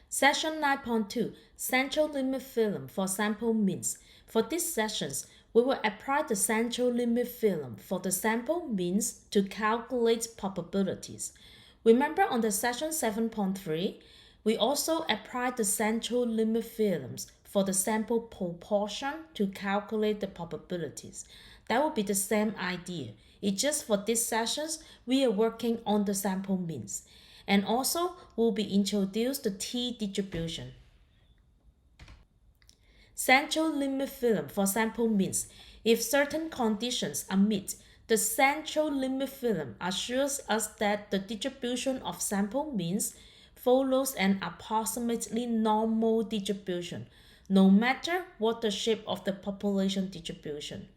Session 9.2 Central Limit Theorem for Sample Means. For these sessions, we will apply the central limit theorem for the sample means to calculate probabilities. Remember on the session 7.3, we also applied the central limit theorems for the sample proportion to calculate the probabilities. That will be the same idea. It's just for these sessions, we are working on the sample means. And also, will be introduced the t-distribution. Central limit theorem for sample means if certain conditions are met, the central limit theorem assures us that the distribution of sample means follows an approximately normal distribution, no matter what the shape of the population distribution.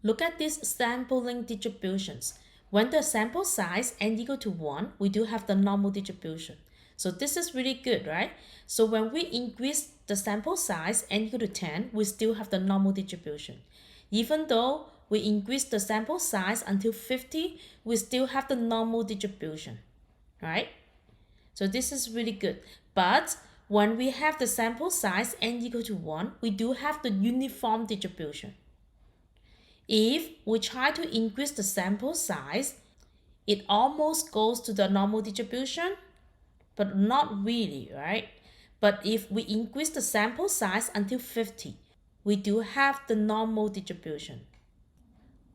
Look at these sampling distributions. When the sample size n equal to 1, we do have the normal distribution. So this is really good, right? So when we increase the sample size n equal to 10, we still have the normal distribution. Even though we increase the sample size until 50, we still have the normal distribution, right? So this is really good. But when we have the sample size n equal to 1, we do have the uniform distribution. If we try to increase the sample size, it almost goes to the normal distribution, but not really, right? But if we increase the sample size until 50, we do have the normal distribution.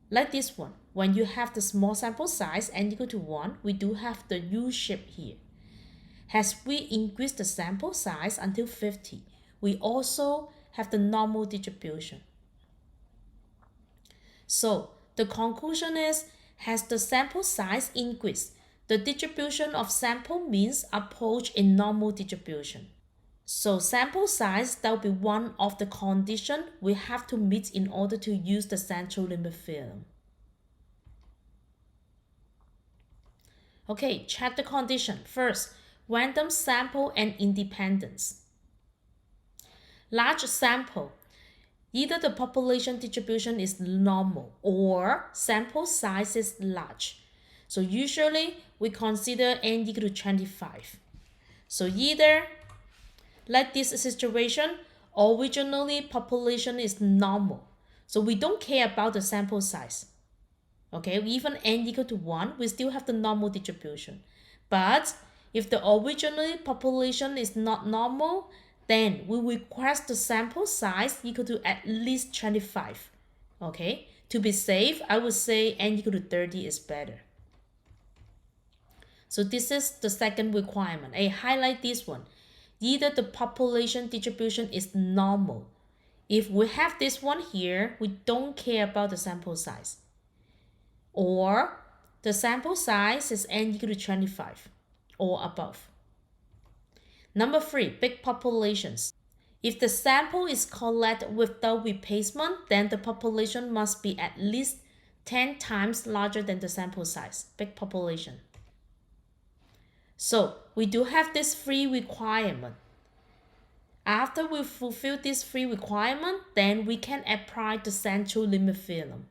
Like this one, when you have the small sample size n equal to 1, we do have the U shape here. As we increase the sample size until 50, we also have the normal distribution. So the conclusion is, as the sample size increased, the distribution of sample means approach a normal distribution. So sample size, that will be one of the conditions we have to meet in order to use the central limit theorem. Okay, check the condition. First, random sample and independence. Large sample. Either the population distribution is normal or sample size is large. So usually we consider n equal to 25. So either, like this situation, originally population is normal. So we don't care about the sample size. Okay, even n equal to 1, we still have the normal distribution. But if the originally population is not normal, then we request the sample size equal to at least 25. Okay, to be safe, I would say n equal to 30 is better. So this is the second requirement. I highlight this one. Either the population distribution is normal. If we have this one here, we don't care about the sample size. Or the sample size is n equal to 25 or above. Number 3, big populations. If the sample is collected without replacement, then the population must be at least 10 times larger than the sample size, big population. So we do have this 3 requirement. After we fulfill this 3 requirement, then we can apply the central limit theorem.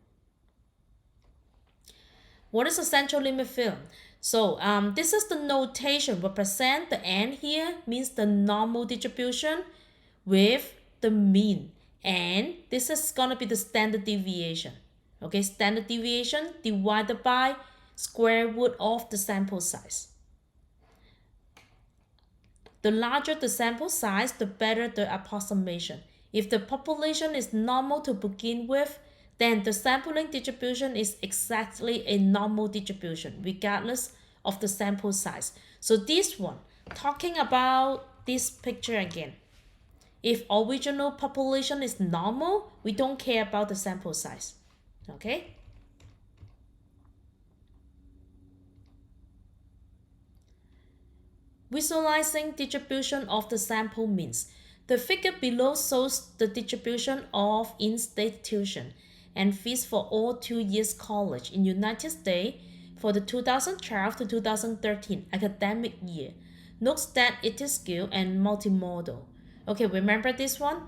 What is the central limit theorem? So this is the notation. Represent the n here means the normal distribution with the mean. And this is going to be the standard deviation. Okay, standard deviation divided by square root of the sample size. The larger the sample size, the better the approximation. If the population is normal to begin with, then the sampling distribution is exactly a normal distribution, regardless of the sample size. So this one, talking about this picture again. If original population is normal, we don't care about the sample size. Okay? Visualizing distribution of the sample means. The figure below shows the distribution of institution and fees for all 2 years college in United States for the 2012 to 2013 academic year. Note that it is skewed and multimodal. Okay, remember this one?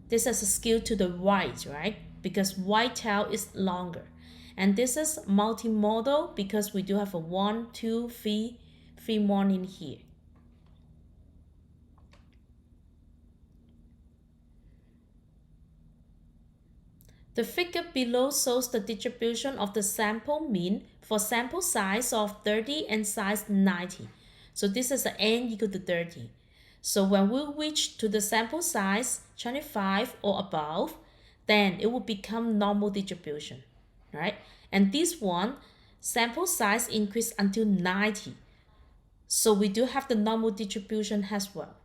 This is skewed to the right, right? Because white tail is longer. And this is multimodal because we do have a 1, 2, 3 more in here. The figure below shows the distribution of the sample mean for sample size of 30 and size 90. So this is the n equal to 30. So when we reach to the sample size 25 or above, then it will become normal distribution, right? And this one, sample size increase until 90. So we do have the normal distribution as well.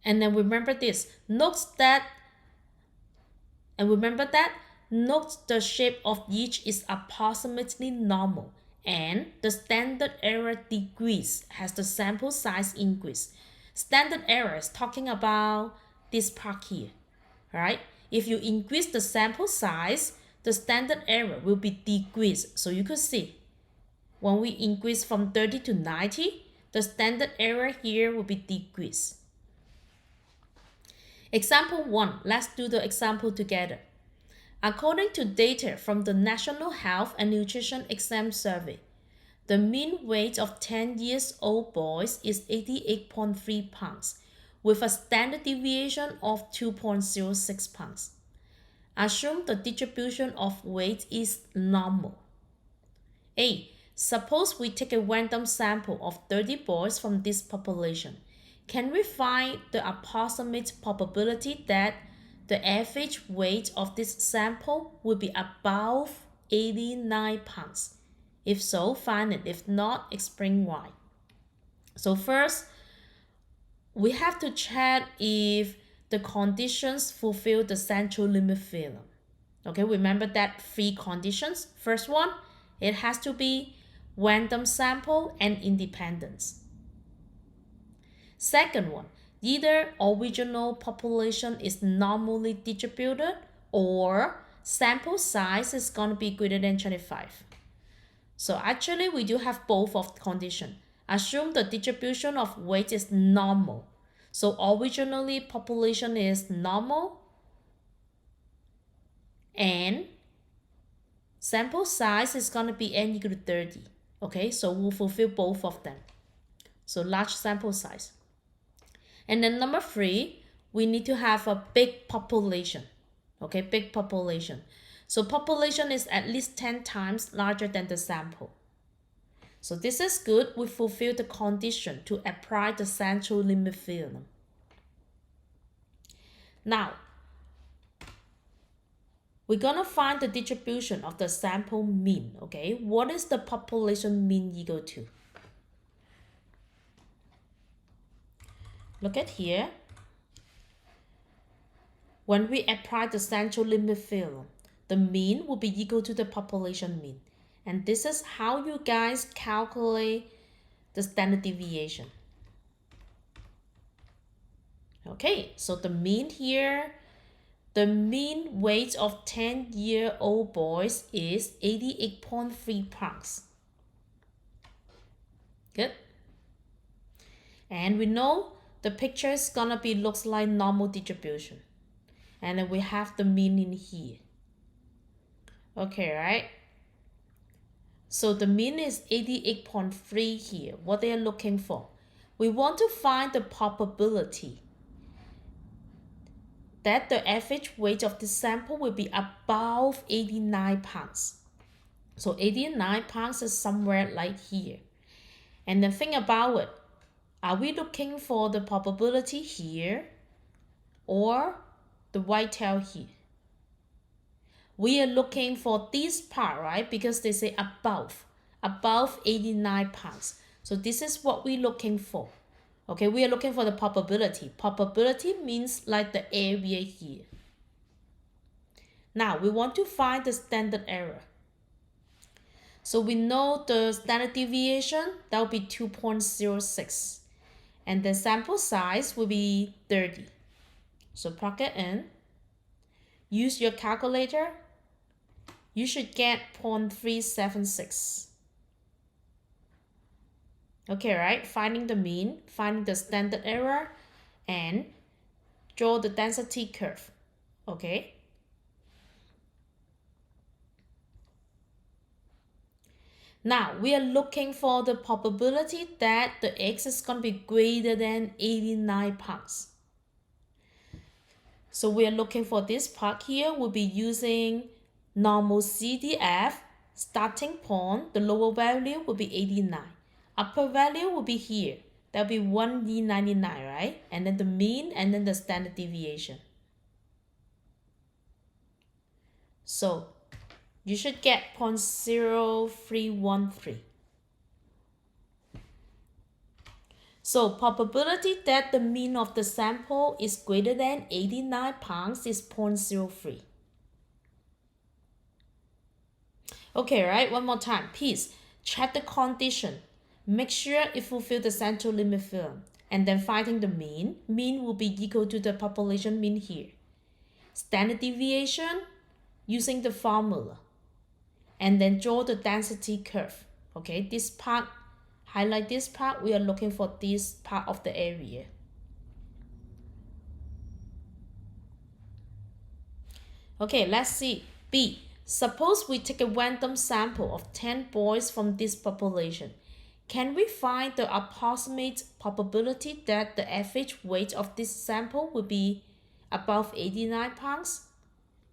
And then remember this, note the shape of each is approximately normal and the standard error decrease as the sample size increase. Standard error is talking about this part here, right? If you increase the sample size, the standard error will be decreased. So you could see when we increase from 30 to 90, the standard error here will be decreased. Example 1, let's do the example together. According to data from the National Health and Nutrition Exam Survey, the mean weight of 10-year-old boys is 88.3 pounds, with a standard deviation of 2.06 pounds. Assume the distribution of weight is normal. A. Suppose we take a random sample of 30 boys from this population. Can we find the approximate probability that the average weight of this sample will be above 89 pounds? If so, find it. If not, explain why. So first, we have to check if the conditions fulfill the central limit theorem. Okay, remember that 3 conditions. First one, it has to be random sample and independence. Second one, either original population is normally distributed or sample size is going to be greater than 25. So actually we do have both of the condition. Assume the distribution of weight is normal. So originally population is normal and sample size is going to be n equal to 30. Okay, so we'll fulfill both of them. So large sample size. And then number 3, we need to have a big population. Okay, big population. So population is at least 10 times larger than the sample. So this is good. We fulfill the condition to apply the central limit theorem. Now, we're gonna find the distribution of the sample mean. Okay, what is the population mean equal to? Look at here. When we apply the central limit theorem, the mean will be equal to the population mean. And this is how you guys calculate the standard deviation. Okay, so the mean here, the mean weight of 10-year-old boys is 88.3 pounds. Good. And we know the picture is gonna be looks like normal distribution. And then we have the mean in here. Okay, right? So the mean is 88.3 here. What they are looking for? We want to find the probability that the average weight of the sample will be above 89 pounds. So 89 pounds is somewhere like here. And then think about it. Are we looking for the probability here or the white tail here? We are looking for this part, right? Because they say above 89 pounds. So this is what we're looking for. Okay, we are looking for the probability. Probability means like the area here. Now, we want to find the standard error. So we know the standard deviation, that will be 2.06. And the sample size will be 30. So plug it in. Use your calculator. You should get 0.376. Okay, right? Finding the mean, finding the standard error, and draw the density curve. Okay? Now, we are looking for the probability that the x is going to be greater than 89 pounds. So we are looking for this part here. We'll be using normal CDF. Starting point, the lower value will be 89. Upper value will be here. That'll be 1D99, right? And then the mean and then the standard deviation. So you should get 0.0313. So probability that the mean of the sample is greater than 89 pounds is 0.03. Okay, right? One more time. Please check the condition. Make sure it fulfills the central limit theorem. And then finding the mean. Mean will be equal to the population mean here. Standard deviation using the formula. And then draw the density curve. Okay, this part, highlight this part. We are looking for this part of the area. Okay, let's see. B. Suppose we take a random sample of 10 boys from this population. Can we find the approximate probability that the average weight of this sample will be above 89 pounds?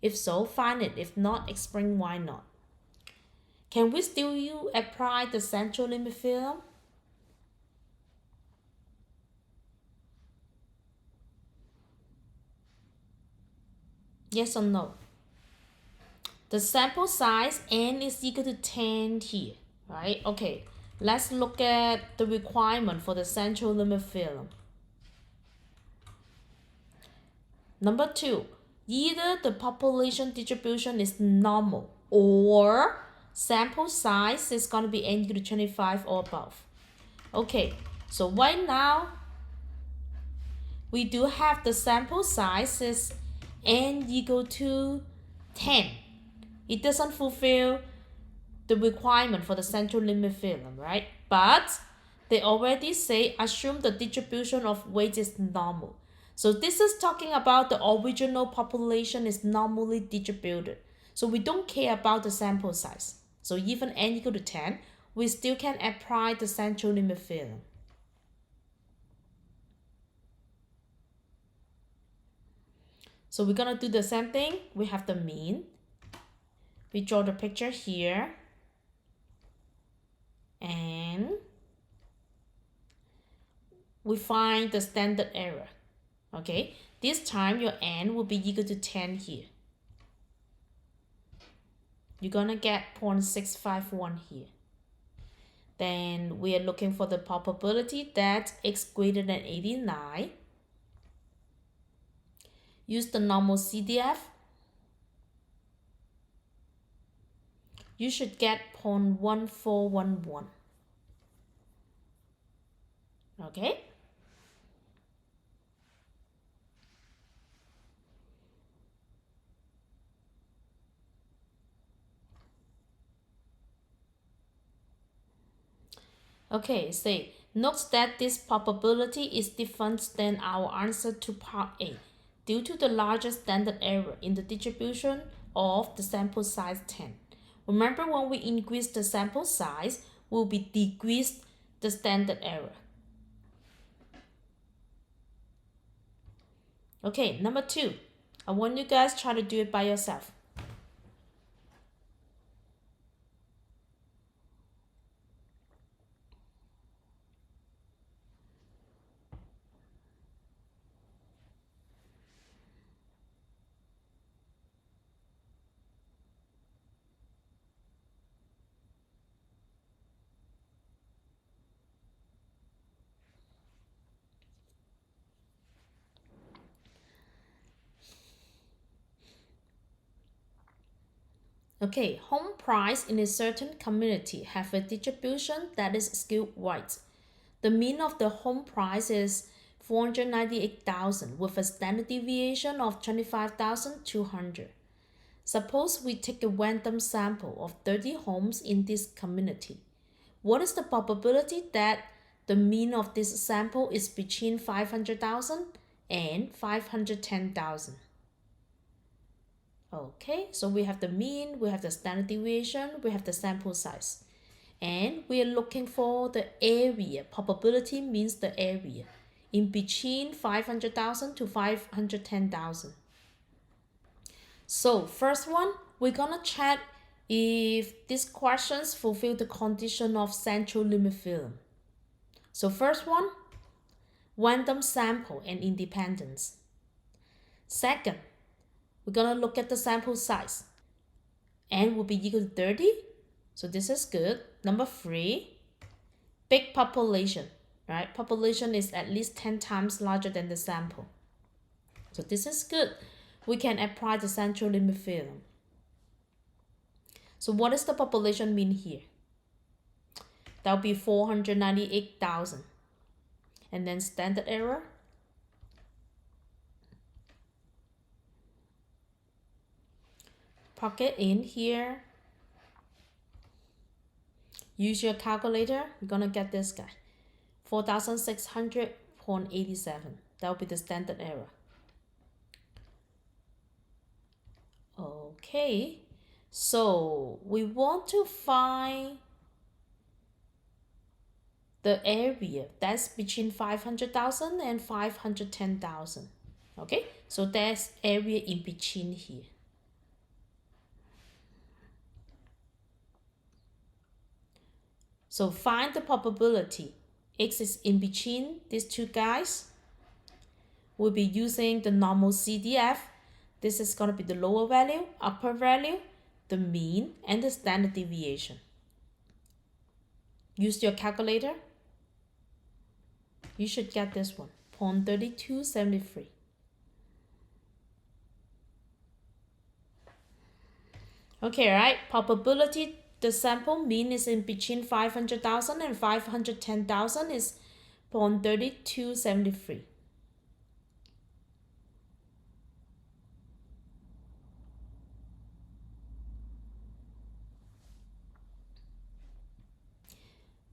If so, find it. If not, explain why not. Can we still apply the central limit theorem? Yes or no? The sample size n is equal to 10 here, right? Okay, let's look at the requirement for the central limit theorem. Number 2, either the population distribution is normal or sample size is going to be n equal to 25 or above. Okay, so right now we do have the sample size is n equal to 10. It doesn't fulfill the requirement for the central limit theorem, right? But they already say assume the distribution of weight is normal. So this is talking about the original population is normally distributed. So we don't care about the sample size. So even n equal to 10, we still can apply the central limit theorem. So we're gonna do the same thing. We have the mean. We draw the picture here. And we find the standard error. Okay, this time your n will be equal to 10 here. You're gonna get 0.651 here. Then we are looking for the probability that x greater than 89. Use the normal CDF. You should get 0.1411. Okay. Okay, say, note that this probability is different than our answer to part A due to the larger standard error in the distribution of the sample size 10. Remember, when we increase the sample size, we'll be decrease the standard error. Okay, number 2. I want you guys try to do it by yourself. Okay, home price in a certain community have a distribution that is skewed right. The mean of the home price is 498,000 with a standard deviation of 25,200. Suppose we take a random sample of 30 homes in this community. What is the probability that the mean of this sample is between 500,000 and 510,000? Okay, so we have the mean, we have the standard deviation, we have the sample size. And we are looking for the area. Probability means the area in between 500,000 to 510,000. So first one, we're gonna check if these questions fulfill the condition of central limit theorem. So first one, random sample and independence. Second, we're gonna look at the sample size. N will be equal to 30. So this is good. Number 3, big population, right? Population is at least 10 times larger than the sample. So this is good. We can apply the central limit theorem. So what does the population mean here? That will be 498,000. And then standard error. Plug it in here. Use your calculator. You're gonna get this guy. 4,600.87. That will be the standard error. Okay. So we want to find the area that's between 500,000 and 510,000. Okay, so there's area in between here. So find the probability. X is in between these two guys. We'll be using the normal CDF. This is going to be the lower value, upper value, the mean, and the standard deviation. Use your calculator. You should get this one, 0.3273. Okay, right? Probability, the sample mean is in between 500,000 and 510,000 is 0.3273.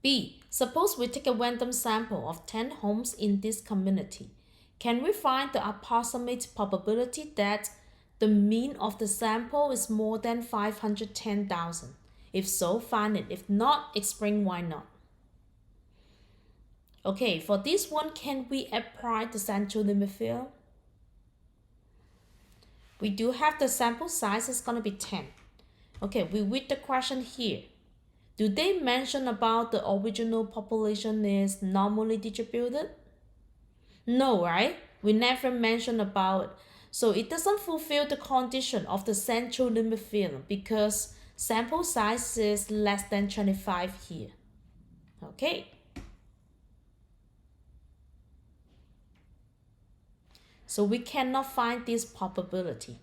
B. Suppose we take a random sample of 10 homes in this community. Can we find the approximate probability that the mean of the sample is more than 510,000? If so, find it. If not, explain why not. Okay, for this one, can we apply the central limit theorem? We do have the sample size is going to be 10. Okay, we read the question here. Do they mention about the original population is normally distributed? No, right? We never mention about it. So it doesn't fulfill the condition of the central limit theorem because sample size is less than 25 here. Okay. So we cannot find this probability.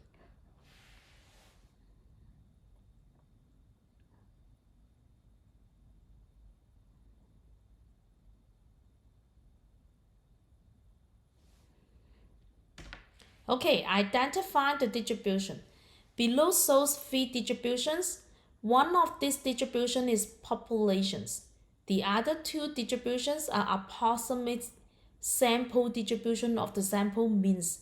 Okay, identify the distribution. Below shows 3 distributions. One of these distributions is populations. The other 2 distributions are approximate sample distribution of the sample means,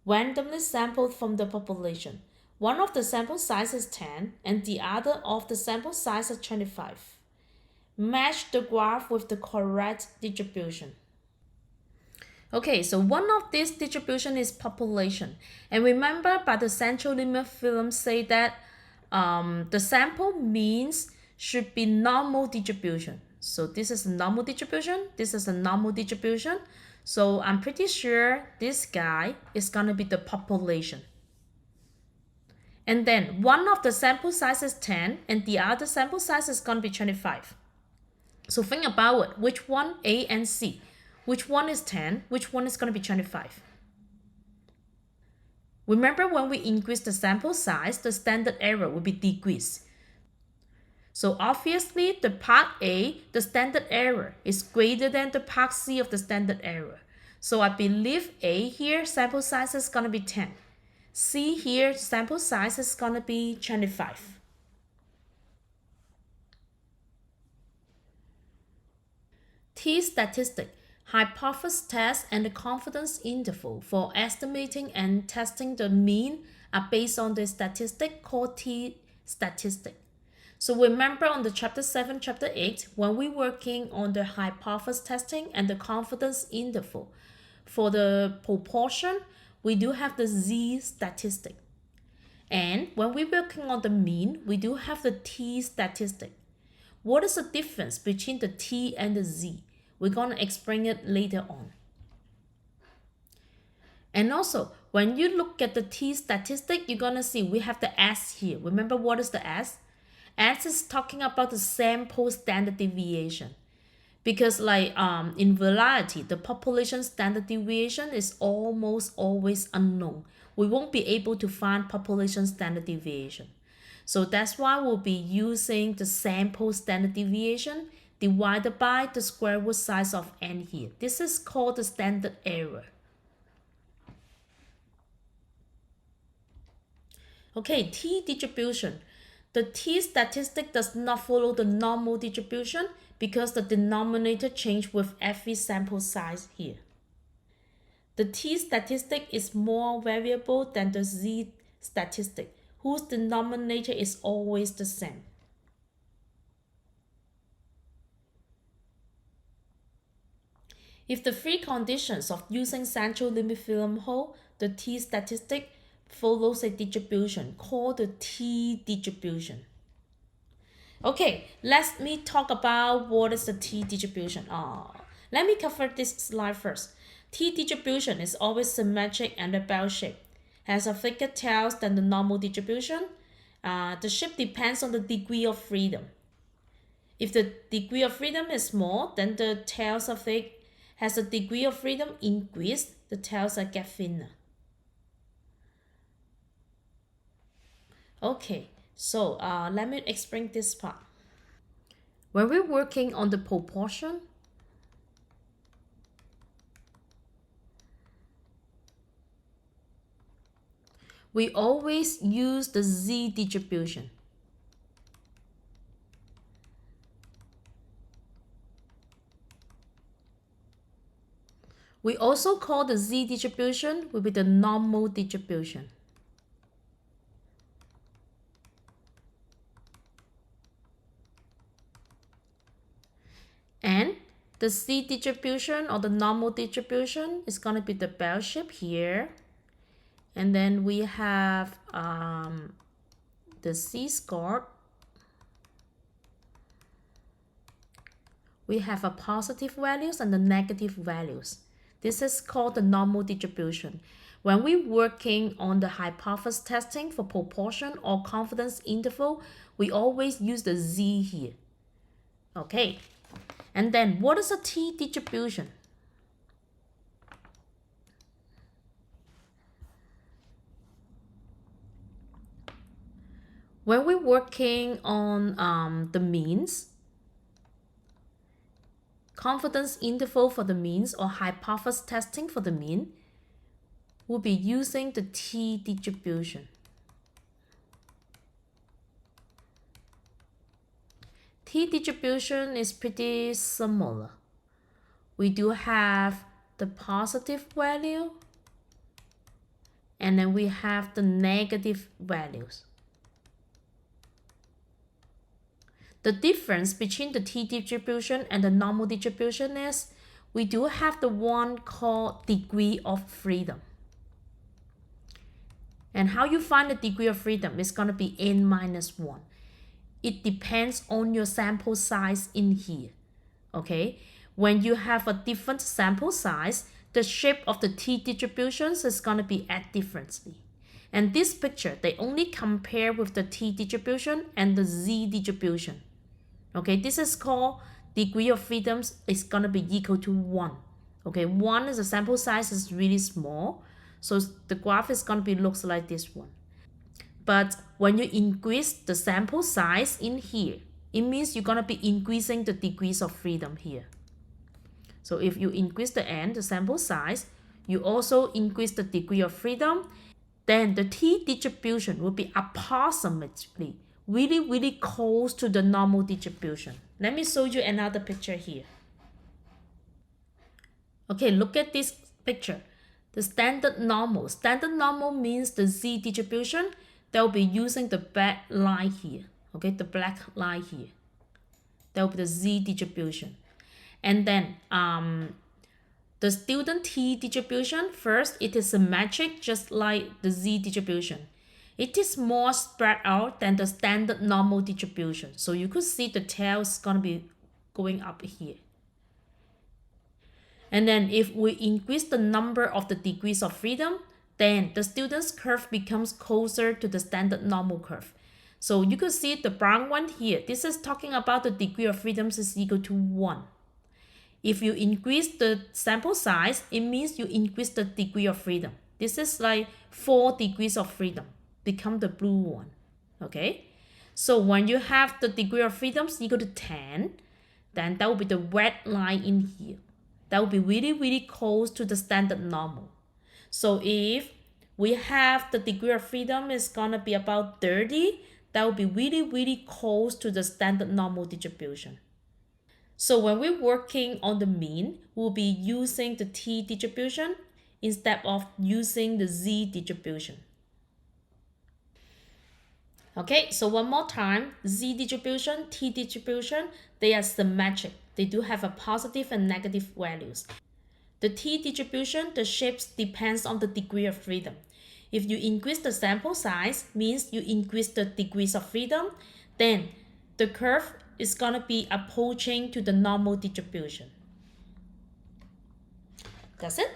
randomly sampled from the population. One of the sample size is 10 and the other of the sample size is 25. Match the graph with the correct distribution. Okay, so one of these distribution is population. And remember, by the central limit theorem say that the sample means should be normal distribution. So this is a normal distribution. This is a normal distribution. So I'm pretty sure this guy is going to be the population. And then one of the sample size is 10 and the other sample size is going to be 25. So think about it. Which one, A and C? Which one is 10? Which one is going to be 25? Remember, when we increase the sample size, the standard error will be decreased. So obviously, the part A, the standard error, is greater than the part C of the standard error. So I believe A here, sample size is going to be 10. C here, sample size is going to be 25. T statistic. Hypothesis test and the confidence interval for estimating and testing the mean are based on the statistic called T statistic. So remember on the chapter 7, chapter 8, when we're working on the hypothesis testing and the confidence interval, for the proportion, we do have the Z statistic. And when we're working on the mean, we do have the t statistic. What is the difference between the t and the z? We're going to explain it later on. And also, when you look at the t statistic, you're going to see we have the s here. Remember what is the s? S is talking about the sample standard deviation. Because in variety, the population standard deviation is almost always unknown. We won't be able to find population standard deviation. So that's why we'll be using the sample standard deviation divided by the square root size of n here. This is called the standard error. Okay, t distribution. The t statistic does not follow the normal distribution because the denominator changed with every sample size here. The t statistic is more variable than the z statistic, whose denominator is always the same. If the three conditions of using central limit theorem hold, the t statistic follows a distribution called the t distribution. Okay, let me talk about what is the t distribution. Let me cover this slide first. T distribution is always symmetric and a bell shape. Has a thicker tails than the normal distribution. The shape depends on the degree of freedom. If the degree of freedom is small, then the tails are thick. Has the degree of freedom increased, the tails are get thinner. Okay, so let me explain this part. When we're working on the proportion, we always use the z distribution. We also call the z distribution will be the normal distribution. And the z distribution or the normal distribution is going to be the bell shape here. And then we have the z-score. We have a positive values and the negative values. This is called the normal distribution. When we're working on the hypothesis testing for proportion or confidence interval, we always use the z here. Okay, and then what is a t distribution? When we're working on the means, confidence interval for the means or hypothesis testing for the mean, we'll be using the t distribution. T distribution is pretty similar. We do have the positive value and then we have the negative values. The difference between the t distribution and the normal distribution is we do have the one called degree of freedom. And how you find the degree of freedom is going to be n minus 1. It depends on your sample size in here. Okay, when you have a different sample size, the shape of the t distributions is going to be act differently. And this picture, they only compare with the t distribution and the z distribution. Okay, this is called degree of freedom is going to be equal to 1. Okay, 1 is the sample size is really small. So the graph is going to be looks like this one. But when you increase the sample size in here, it means you're going to be increasing the degrees of freedom here. So if you increase the n, the sample size, you also increase the degree of freedom, then the t distribution will be approximately really close to the normal distribution. Let me show you another picture here. Okay, look at this picture. The standard normal. Standard normal means the z distribution. They'll be using the black line here. Okay, the black line here. That will be the z distribution. And then the student t distribution, first it is symmetric just like the z distribution. It is more spread out than the standard normal distribution. So you could see the tail is going to be going up here. And then if we increase the number of the degrees of freedom, then the student's curve becomes closer to the standard normal curve. So you could see the brown one here. This is talking about the degree of freedom is equal to 1. If you increase the sample size, it means you increase the degree of freedom. This is like 4 degrees of freedom, become the blue one. Okay? So when you have the degree of freedom equal to 10, then that will be the red line in here. That will be really, really close to the standard normal. So if we have the degree of freedom is gonna be about 30, that will be really, really close to the standard normal distribution. So when we're working on the mean, we'll be using the t distribution instead of using the z distribution. Okay, so one more time, z distribution, t distribution, they are symmetric. They do have a positive and negative values. The t distribution, the shapes depends on the degree of freedom. If you increase the sample size, means you increase the degrees of freedom, then the curve is gonna be approaching to the normal distribution. That's it.